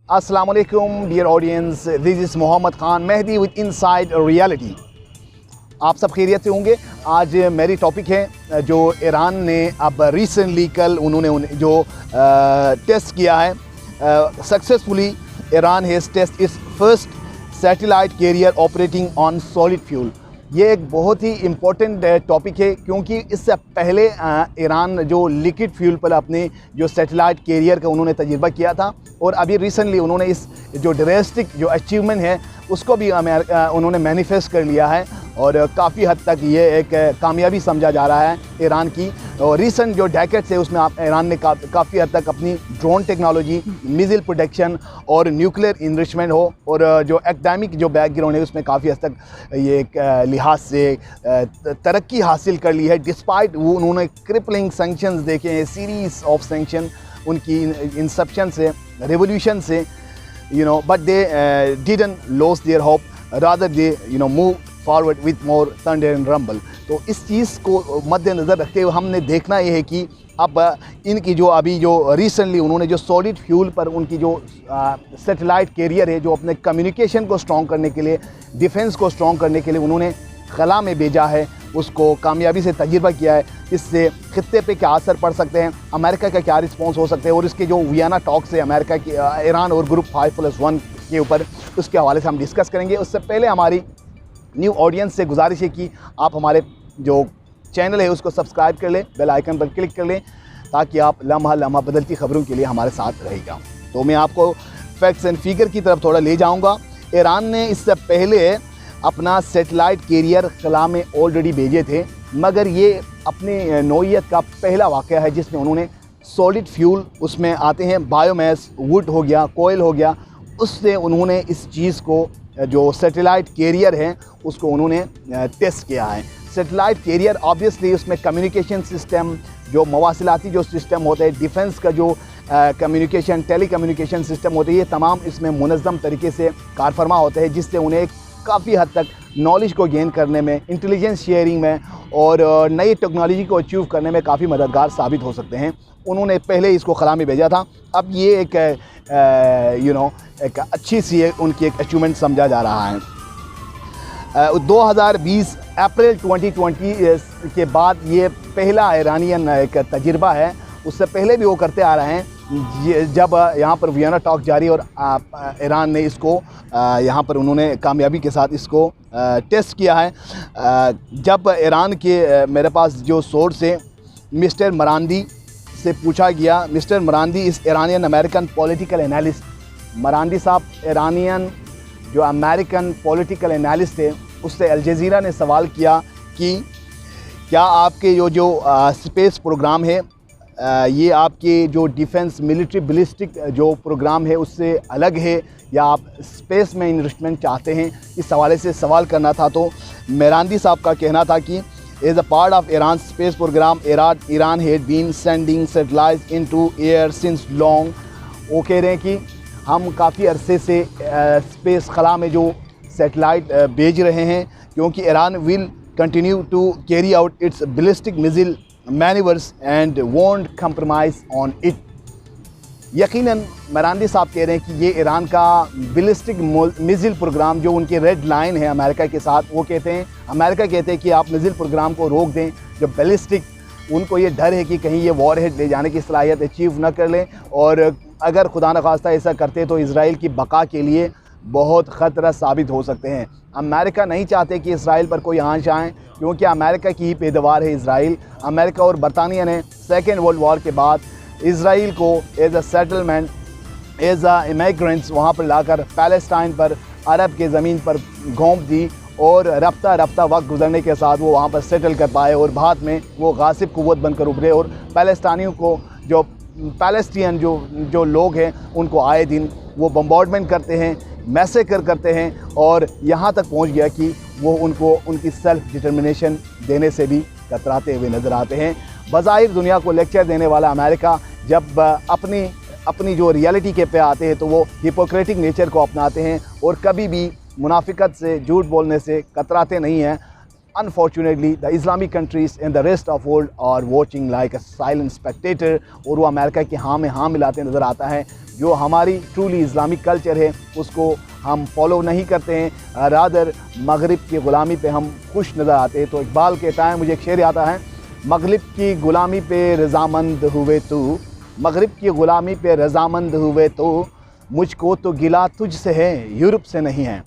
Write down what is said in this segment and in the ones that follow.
अस्सलाम वालेकुम dear audience, this is Mohammed Khan Mehdi with Inside Reality. आप सब खैरियत से होंगे। आज मेरी टॉपिक है जो ईरान ने अब रिसेंटली कल उन्होंने जो टेस्ट किया है successfully. Iran has test its first satellite carrier operating on solid fuel. ये एक बहुत ही इम्पोर्टेंट टॉपिक है क्योंकि इससे पहले ईरान जो लिक्विड फ्यूल पर अपने जो सैटेलाइट कैरियर का उन्होंने तजुर्बा किया था और अभी रिसेंटली उन्होंने इस जो ड्रास्टिक जो अचीवमेंट है उसको भी उन्होंने मैनिफेस्ट कर लिया है और काफ़ी हद तक ये एक कामयाबी समझा जा रहा है ईरान की। और रिसेंट जो डेकेड्स है उसमें ईरान ने काफ़ी हद तक अपनी ड्रोन टेक्नोलॉजी, मिसाइल प्रोटेक्शन और न्यूक्लियर इन्रिचमेंट हो और जो एकेडमिक जो बैकग्राउंड है उसमें काफ़ी हद तक ये एक लिहाज से तरक्की हासिल कर ली है। डिस्पाइट वो उन्होंने क्रिपलिंग सैंक्शंस देखे हैं, सीरीज़ ऑफ सैंक्शन उनकी इंसेप्शन से, रेवोल्यूशन से, but they didn't lose their hope, rather they move forward with more thunder and rumble। तो इस चीज़ को मद्देनज़र रखते हुए हमने देखना ये है कि अब इनकी जो अभी जो रिसेंटली उन्होंने जो सॉलिड फ्यूल पर उनकी जो सैटेलाइट कैरियर है जो अपने कम्युनिकेशन को स्ट्रॉन्ग करने के लिए, डिफेंस को स्ट्रॉन्ग करने के लिए उन्होंने खला में भेजा है, उसको कामयाबी से तजुर्बा किया है। इससे खित्ते पे क्या असर पड़ सकते हैं, अमेरिका का क्या रिस्पॉन्स हो सकते हैं और इसके जो वियना टॉक्स है अमेरिका की ईरान और ग्रुप 5+1 के ऊपर, उसके हवाले से हम डिस्कस करेंगे। उससे पहले हमारी न्यू ऑडियंस से गुजारिश है कि आप हमारे जो चैनल है उसको सब्सक्राइब कर लें, बेल आइकन पर क्लिक कर लें ताकि आप लम्हा बदलती खबरों के लिए हमारे साथ रहेगा। तो मैं आपको फैक्ट्स एंड फिगर की तरफ थोड़ा ले जाऊँगा। ईरान ने इससे पहले अपना सैटेलाइट कैरियर खला में ऑलरेडी भेजे थे, मगर ये अपनी नौइयत का पहला वाक़या है जिसमें उन्होंने सॉलिड फ्यूल, उसमें आते हैं बायोमास, वुड हो गया, कोयल हो गया, उससे उन्होंने इस चीज़ को जो सैटेलाइट कैरियर है उसको उन्होंने टेस्ट किया है। सैटेलाइट कैरियर ऑब्वियसली उसमें कम्युनिकेशन सिस्टम, जो मवासिलाती जो सिस्टम होते हैं, डिफेंस का जो कम्युनिकेशन, टेली कम्युनिकेशन सिस्टम होते हैं, ये तमाम इसमें मुनज़्ज़म तरीके से कारफरमा होते हैं जिससे उन्हें काफ़ी हद तक नॉलेज को गेन करने में, इंटेलिजेंस शेयरिंग में और नई टेक्नोलॉजी को अचीव करने में काफ़ी मददगार साबित हो सकते हैं। उन्होंने पहले इसको खला में भेजा था, अब ये एक एक अच्छी सी उनकी एक अचीवमेंट समझा जा रहा है। 2020 अप्रैल 2020 के बाद ये पहला ईरानियन एक तजुर्बा है। उससे पहले भी वो करते आ रहे हैं जब यहाँ पर वियना टॉक जारी और ईरान ने इसको यहाँ पर उन्होंने कामयाबी के साथ इसको टेस्ट किया है। जब ईरान के मेरे पास जो सोर्स है मिस्टर मरांदी से पूछा गया, मिस्टर मरांदी इस Iranian American political analyst, Marandi साहब ईरानियन जो अमेरिकन पॉलिटिकल एनालिस्ट थे, उससे अल जज़ीरा ने सवाल किया कि क्या आपके जो स्पेस प्रोग्राम है ये आपके जो डिफेंस मिलिट्री बैलिस्टिक जो प्रोग्राम है उससे अलग है या आप स्पेस में इन्वेस्टमेंट चाहते हैं, इस हवाले से सवाल करना था। तो मेरांदी साहब का कहना था कि as a part of Iran space programme Iran had been sending satellites into air since long. वो कह रहे हैं कि हम काफ़ी अरसे से स्पेस खला में जो सैटेलाइट भेज रहे हैं क्योंकि Iran will continue to carry out its ballistic missile manoeuvres and won't compromise on it. यकीनन मरांदी साहब कह रहे हैं कि ये ईरान का बैलिस्टिक मिसाइल प्रोग्राम जो उनकी रेड लाइन है अमेरिका के साथ, वो कहते हैं, अमेरिका कहते हैं कि आप मिसाइल प्रोग्राम को रोक दें। जो बैलिस्टिक, उनको ये डर है कि कहीं ये वॉरहेड ले जाने की सलाहियत अचीव न कर लें और अगर खुदा न खास्ता ऐसा करते तो इज़राइल की बका के लिए बहुत ख़तरा साबित हो सकते हैं। अमेरिका नहीं चाहते कि इसराइल पर कोई आंच आए क्योंकि अमेरिका की ही पैदावार है इसराइल। अमेरिका और बरतानिया ने सेकेंड वर्ल्ड वॉर के बाद इसराइल को as a settlement, as a immigrants वहाँ पर लाकर पैलेस्टाइन पर, अरब के ज़मीन पर घोंप दी और रफ्ता वक्त गुजरने के साथ वो वहाँ पर सेटल कर पाए और बाद में वो गासिब कुव्वत बनकर उभरे और पैलेस्टानियों को, जो पैलेस्टीन जो लोग हैं, उनको आए दिन वो बम्बार्डमेंट करते हैं, मैसेकर करते हैं और यहाँ तक पहुँच गया कि वो उनको उनकी सेल्फ डिटर्मिनेशन देने से भी कतराते हुए नज़र आते हैं। बज़ाहिर दुनिया को लेक्चर देने वाला अमेरिका जब अपनी जो रियलिटी के पे आते हैं तो वो हिपोक्रेटिक नेचर को अपनाते हैं और कभी भी मुनाफिकत से, झूठ बोलने से कतराते नहीं हैं। Unfortunately, the Islamic countries and the rest of world are watching like a silent spectator और वो अमेरिका की हाँ में हाँ मिलाते नज़र आता है। जो हमारी ट्रूली इस्लामिक कल्चर है उसको हम फॉलो नहीं करते हैं, रादर मगरिब की ग़ुलामी पे हम खुश नज़र आते हैं। तो इकबाल कहता है, मुझे एक शेर आता है, मगरिब की ग़ुलामी पे रज़ामंद हुए तो, मगरिब की ग़ुलामी पे रज़ामंद हुए तो, मुझको तो गिला तुझसे है यूरोप से नहीं है।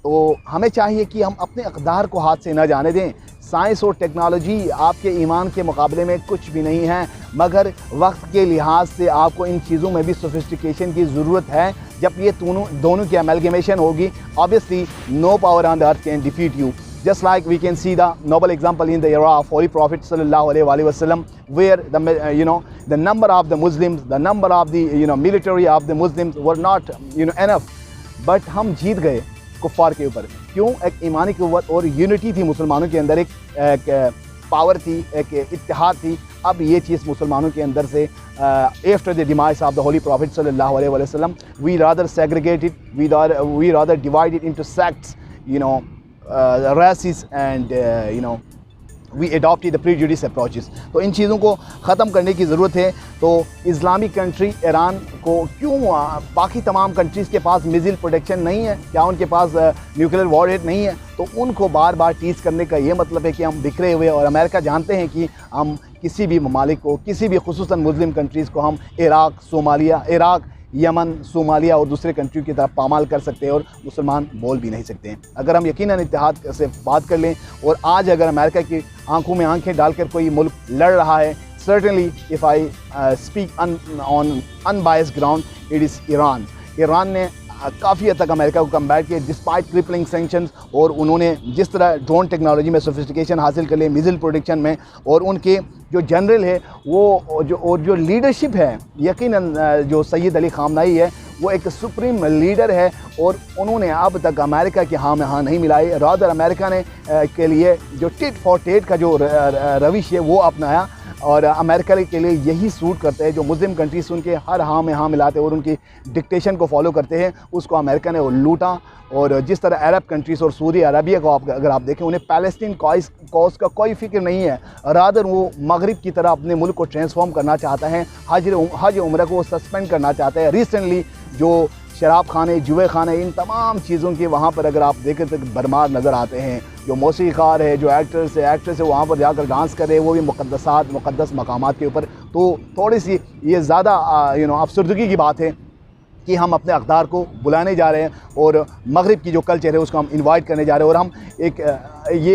तो हमें चाहिए कि हम अपने अक़दार को हाथ से न जाने दें। साइंस और टेक्नोलॉजी आपके ईमान के मुकाबले में कुछ भी नहीं है, मगर वक्त के लिहाज से आपको इन चीज़ों में भी सोफिस्टिकेशन की ज़रूरत है। जब ये दोनों की अमेलगमेशन होगी, obviously no power on the earth can defeat you. Just like we can see the noble example in the era of Holy Prophet sallallahu alaihi wasallam, where the number of the Muslims, the number of the military of the Muslims were not enough, but हम जीत गए कुफ़ार के ऊपर। क्यों? एक ईमानी क़ुव्वत और unity थी मुसलमानों के अंदर, एक पावर थी, एक इत्तेहाद थी। अब ये चीज़ मुसलमानों के अंदर से after the demise of the holy prophet सल्लल्लाहु अलैहि वसल्लम, we rather segregated, we rather divided into sects, races, and we adopted the prejudice approaches। तो इन चीज़ों को ख़त्म करने की ज़रूरत है। तो इस्लामिक कंट्री ईरान को क्यों, बाकी तमाम कंट्रीज़ के पास मिज़ाइल प्रोटेक्शन नहीं है, क्या उनके पास न्यूक्लियर वॉरहेड नहीं है? तो उनको बार बार टीज़ करने का ये मतलब है कि हम बिखरे हुए, और अमेरिका जानते हैं कि हम किसी भी ममालिक को, किसी भी खुसूसन मुस्लिम कंट्रीज़ को हम इराक़, यमन, सोमालिया और दूसरे कंट्री की तरफ पामाल कर सकते हैं, और मुसलमान बोल भी नहीं सकते हैं। अगर हम यकीनन इत्तेहाद से बात कर लें, और आज अगर अमेरिका की आंखों में आंखें डालकर कोई मुल्क लड़ रहा है, certainly if I speak on unbiased ground, it is Iran. Iran ने काफ़ी हद तक अमेरिका को कम्बैट किया डिस्पाइट क्रिपलिंग सैंक्शंस, और उन्होंने जिस तरह ड्रोन टेक्नोलॉजी में सोफिस्टिकेशन हासिल कर लिए, मिज़ाइल प्रोटेक्शन में, और उनके जो जनरल है वो जो लीडरशिप है, यकीनन जो सैयद अली ख़ामनेई है वो एक सुप्रीम लीडर है, और उन्होंने अब तक अमेरिका की हाँ में हाँ नहीं मिलाई। रादर अमेरिका ने के लिए जो टिट फॉर टेट का जो रविश है वो अपनाया, और अमेरिका के लिए यही सूट करता है। जो मुस्लिम कंट्रीज उनके हर हाँ में हाँ मिलाते और उनकी डिक्टेशन को फॉलो करते हैं, उसको अमेरिका ने लूटा। और जिस तरह अरब कंट्रीज़ और सऊदी अरबिया को अगर आप देखें, उन्हें पैलेस्टीन कॉज का कोई फ़िक्र नहीं है, रादर वो मगरिब की तरह अपने मुल्क को ट्रांसफॉर्म करना चाहता है, हज उम्र को सस्पेंड करना चाहता है। रिसेंटली जो शराब खाने, जुए खाने, इन तमाम चीज़ों के वहाँ पर अगर आप देखें तो भरमार नज़र आते हैं। जो मौसीक़ार है, जो एक्ट्रेस है वहाँ पर जाकर डांस कर रहे हैं, वो भी मुक़द्दस मकामात के ऊपर। तो थोड़ी सी ये ज़्यादा अफसरदगी की बात है कि हम अपने अक़दार को बुलाने जा रहे हैं, और मगरिब की जो कल्चर है उसको हम इनवाइट करने जा रहे हैं, और हम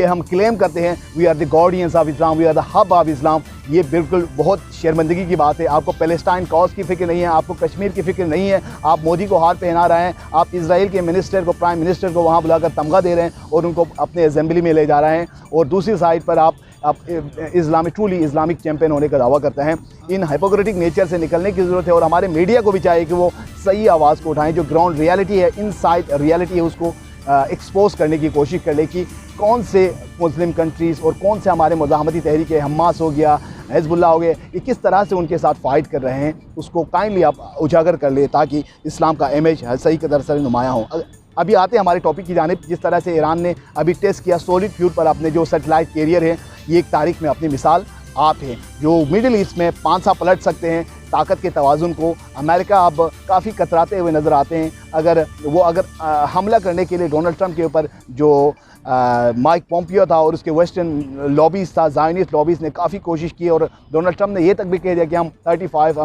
हम क्लेम करते हैं we are the guardians of Islam, we are the hub of Islam. ये बिल्कुल बहुत शर्मिंदगी की बात है। आपको पैलेस्टाइन कॉज की फ़िक्र नहीं है, आपको कश्मीर की फ़िक्र नहीं है, आप मोदी को हार पहना रहे हैं, आप इजराइल के मिनिस्टर को, प्राइम मिनिस्टर को वहाँ बुलाकर तमगा दे रहे हैं और उनको अपने असेंबली में ले जा रहे हैं, और दूसरी साइड पर आप ट्रूली इस्लामिक चैम्पियन होने का दावा करते हैं। इन हाइपोक्रेटिक नेचर से निकलने की ज़रूरत है, और हमारे मीडिया को भी चाहिए कि वो सही आवाज़ को उठाएं, जो ग्राउंड रियलिटी है, इनसाइड रियलिटी है, उसको एक्सपोज करने की कोशिश कर ले कि कौन से मुस्लिम कंट्रीज़ और कौन से हमारे मुज़ाहमती तहरीक है, हमास हो गया, हिज़्बुल्लाह हो गया, ये किस तरह से उनके साथ फ़ाइट कर रहे हैं, उसको काइंडली आप उजागर कर ले, ताकि इस्लाम का इमेज सही कदर से नुमायाँ हो। अभी आते हैं हमारे टॉपिक की जानिब। जिस तरह से ईरान ने अभी टेस्ट किया सॉलिड फ्यूल पर अपने जो सेटेलाइट कैरियर है, ये एक तारीख में अपनी मिसाल आप है, जो मिडिल ईस्ट में पांसा पलट सकते हैं ताकत के तवाज़ुन को। अमेरिका अब काफ़ी कतराते हुए नज़र आते हैं। अगर हमला करने के लिए डोनाल्ड ट्रंप के ऊपर जो माइक पोम्पियो था और उसके वेस्टर्न लॉबीज़ था, ज़ायनिस्ट लॉबीज़ ने काफ़ी कोशिश की, और डोनाल्ड ट्रंप ने ये तक भी कह दिया कि हम 35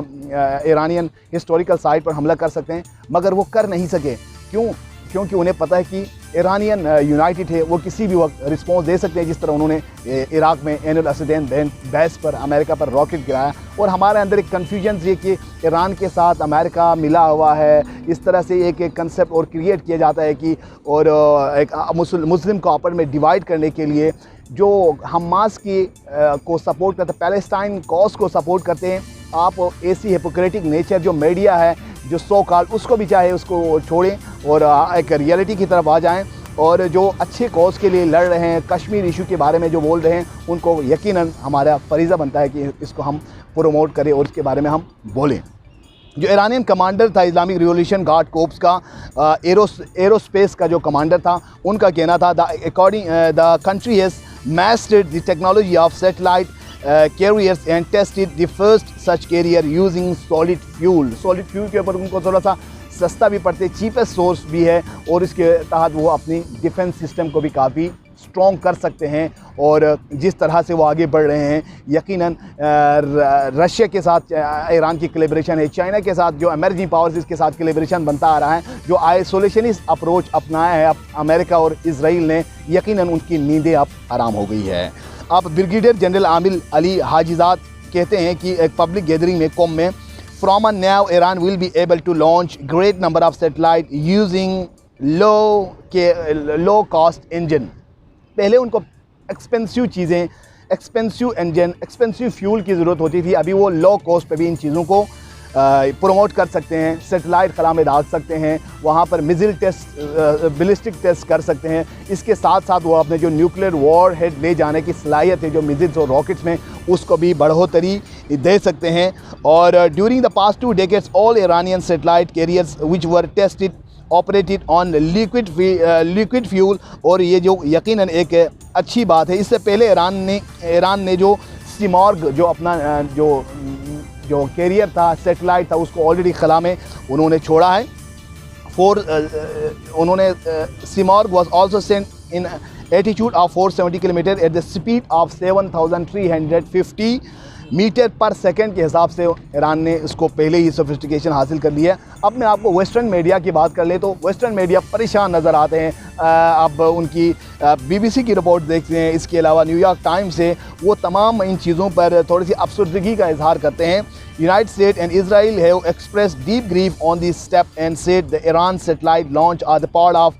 ईरानियन हिस्टोरिकल साइट पर हमला कर सकते हैं, मगर वो कर नहीं सके। क्यों? क्योंकि उन्हें पता है कि ईरानियन यूनाइटेड है, वो किसी भी वक्त रिस्पॉन्स दे सकते हैं, जिस तरह उन्होंने इराक़ में एनुल असदैन बेस पर अमेरिका पर रॉकेट गिराया। और हमारे अंदर एक कन्फ्यूजन ये कि ईरान के साथ अमेरिका मिला हुआ है, इस तरह से एक कंसेप्ट और क्रिएट किया जाता है कि, और एक मुस्लिम को आपस में डिवाइड करने के लिए जो हमास की को सपोर्ट करते, पैलेस्टाइन कॉज को सपोर्ट करते हैं। आप ऐसी हिपोक्रेटिक नेचर जो मीडिया है, जो सो कॉल, उसको भी चाहे उसको छोड़ें और एक रियलिटी की तरफ आ जाएं, और जो अच्छे कॉज के लिए लड़ रहे हैं, कश्मीर इशू के बारे में जो बोल रहे हैं, उनको यकीनन हमारा फरीज़ा बनता है कि इसको हम प्रोमोट करें और इसके बारे में हम बोलें। जो ईरानियन कमांडर था इस्लामिक रिवॉल्यूशन गार्ड कोर्प्स का, एरोस्पेस का जो कमांडर था, उनका कहना था the country has mastered the technology of satellite carriers and tested the first such carrier using solid fuel. Solid fuel के ऊपर उनको थोड़ा सा सस्ता भी पड़ते, चीपेस्ट सोर्स भी है और इसके तहत वो अपनी डिफेंस सिस्टम को भी काफ़ी स्ट्रॉन्ग कर सकते हैं। और जिस तरह से वो आगे बढ़ रहे हैं, यकीनन रशिया के साथ ईरान की कोलैबोरेशन है, चाइना के साथ जो एमर्जिंग पावर्स इसके साथ कोलैबोरेशन बनता आ रहा है, जो आइसोलेशनिस्ट अप्रोच अपनाया है अब अमेरिका और इजराइल ने, यकीनन उनकी नींदें अब आराम हो गई है। अब ब्रिगेडियर जनरल आमिर अली हाजीजाद कहते हैं कि एक पब्लिक गैदरिंग में कौम में From on now, Iran will be able to launch great number of satellite using low cost engine. पहले उनको एक्सपेंसिव चीज़ें, एक्सपेंसिव इंजन, एक्सपेंसिव फ्यूल की ज़रूरत होती थी, अभी वो लो कॉस्ट पे भी इन चीज़ों को प्रमोट कर सकते हैं, सेटेलाइट खला में डाल सकते हैं, वहाँ पर मिज़िल टेस्ट, बैलिस्टिक टेस्ट कर सकते हैं। इसके साथ साथ वो अपने जो न्यूक्लियर वॉर हेड ले जाने की सलाहियत है जो मिज़िल्स और रॉकेट्स में, उसको भी बढ़ोतरी दे सकते हैं। और during the past 2 decades all Iranian satellite carriers which were tested operated on liquid fuel, और ये जो यकीनन एक अच्छी बात है। इससे पहले ईरान ने जो सिमॉर्ग जो अपना जो कैरियर था, सेटेलाइट था, उसको ऑलरेडी खला में उन्होंने छोड़ा है। उन्होंने Simorgh was also sent in attitude of 470 kilometre at the speed of 7350 metre per second के हिसाब से ईरान ने इसको पहले ही सोफिस्टिकेशन हासिल कर लिया है। अब मैं आपको वेस्टर्न मीडिया की बात कर ले तो वेस्टर्न मीडिया परेशान नज़र आते हैं। अब उनकी BBC की रिपोर्ट देखते हैं, इसके अलावा न्यूयॉर्क टाइम्स से वो तमाम इन चीज़ों पर थोड़ी सी अफसरदगी का इजहार करते हैं। United States and Israel have expressed deep grief on this step and said the Iran satellite launch are the part of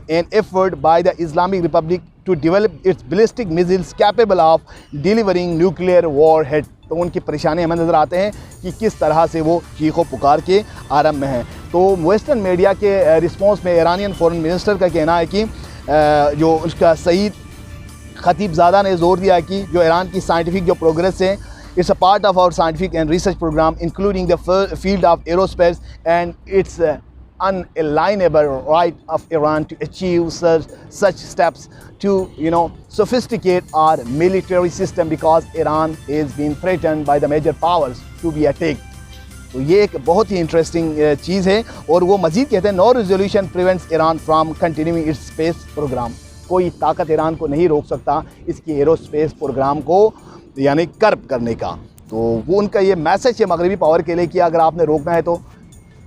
an effort by the Islamic Republic to develop its ballistic missiles capable of delivering nuclear warhead. तो उनकी परेशानी हमें नज़र आते हैं कि किस तरह से वो चीखो पुकार के आरंभ में हैं। तो वेस्टर्न मीडिया के रिस्पॉन्स में ईरानियन फॉरेन मिनिस्टर का कहना है कि जो उसका सईद खतीबज़ादा ने जोर दिया कि जो ईरान की साइंटिफिक जो प्रोग्रेस है, it's a part of our scientific and research program including the field of aerospace and its unalienable right of Iran to achieve such steps to sophisticate our military system because Iran is being threatened by the major powers to be attacked. तो ये एक बहुत ही interesting चीज़ है। और वो मज़ीद कहते हैं no resolution prevents Iran from continuing its space programme. कोई ताकत ईरान को नहीं रोक सकता इसकी एरोस्पेस प्रोग्राम को यानी कर्ब करने का। तो वो उनका ये मैसेज है मगरबी पावर के लिए कि अगर आपने रोकना है तो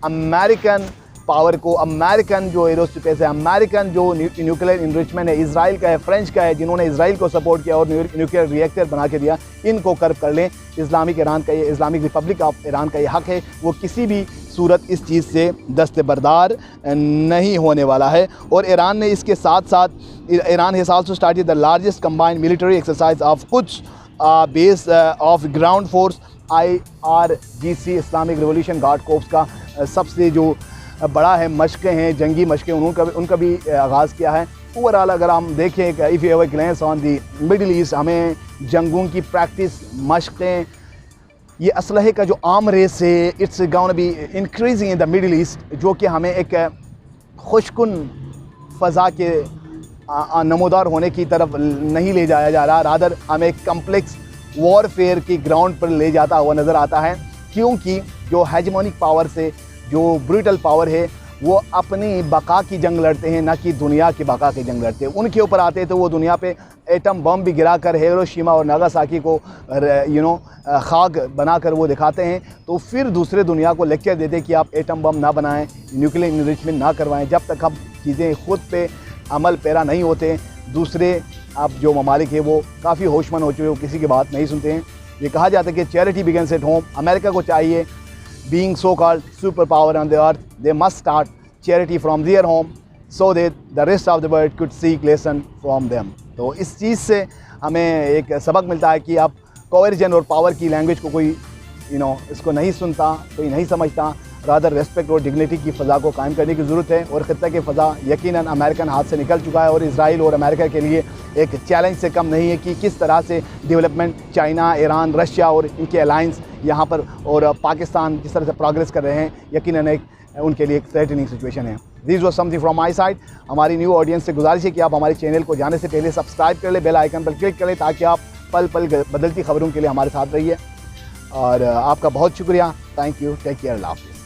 अमेरिकन पावर को, अमेरिकन जो एरोस्पेस है, अमेरिकन जो न्यूक्लियर इनरिचमेंट है, इजराइल का है, फ्रेंच का है, जिन्होंने इजराइल को सपोर्ट किया और न्यूक्लियर रिएक्टर बना के दिया, इनको कर्ब कर लें। इस्लामिक ईरान का ये, इस्लामिक रिपब्लिक ऑफ ईरान का ये हक़ है, वो किसी भी सूरत इस चीज़ से दस्तबरदार नहीं होने वाला है। और ईरान ने इसके साथ साथ Iran has also started the largest combined military exercise of कुछ base of ground force IRGC Islamic revolution guard corps का सबसे जो बड़ा है मशक़ें हैं, जंगी मशक़ें, उनका भी आगाज़ किया है। ओवरऑल अगर हम देखें कि if you have a glance on the Middle East, हमें जंगों की प्रैक्टिस, मशक़ें, ये असलहे का जो आम रेस है, it's gonna be increasing in the middle east, जो कि हमें एक खुशकुन फ़ज़ा के नमोदार होने की तरफ नहीं ले जाया जा रहा, रादर हमें एक कम्प्लेक्स वॉरफेयर की ग्राउंड पर ले जाता हुआ नज़र आता है। क्योंकि जो हेजेमोनिक पावर से, जो ब्रूटल पावर है, वो अपनी बका की जंग लड़ते हैं, ना कि दुनिया की बका की जंग लड़ते हैं। उनके ऊपर आते हैं तो वो दुनिया पे एटम बम भी गिरा कर हिरोशिमा और नागासाकी को खाक बनाकर वो दिखाते हैं। तो फिर दूसरे दुनिया को लेक्चर देते हैं कि आप एटम बम ना बनाएं, न्यूक्लियर इनरिचमेंट ना करवाएं। जब तक हम चीज़ें ख़ुद पे अमल पैरा नहीं होते, दूसरे अब जो ममालिक है वो काफ़ी होशमंद हो चुके, वो किसी की बात नहीं सुनते हैं। ये कहा जाता है कि charity begins at home. America को चाहिए, being so-called superpower on the earth, they must start charity from their home so that the rest of the world could seek lesson from them. तो इस चीज़ से हमें एक सबक मिलता है कि आप कोवर्जन और पावर की लैंग्वेज को कोई इसको नहीं सुनता, कोई नहीं समझता, रादर रेस्पेक्ट और डिग्निटी की फ़ज़ा को कायम करने की ज़रूरत है। और ख़ित्ता की फ़ज़ा यकीनन अमेरिकन हाथ से निकल चुका है और इसराइल और अमेरिका के लिए एक चैलेंज से कम नहीं है कि किस तरह से डेवलपमेंट चाइना, ईरान, रशिया और इनके अलाइंस यहाँ पर और पाकिस्तान किस तरह से प्रोग्रेस कर रहे हैं, यकीनन एक उनके लिए एक थ्रेटनिंग सिचुएशन है। This was something from my side. हमारी न्यू ऑडियंस से गुजारिश है कि आप हमारे चैनल को जाने से पहले सब्सक्राइब कर लें, बेल आइकन पर क्लिक करें ताकि आप पल पल बदलती खबरों के लिए हमारे साथ रहिए और आपका बहुत शुक्रिया। थैंक यू, टेक केयर, अल्लाह हाफ़िज़।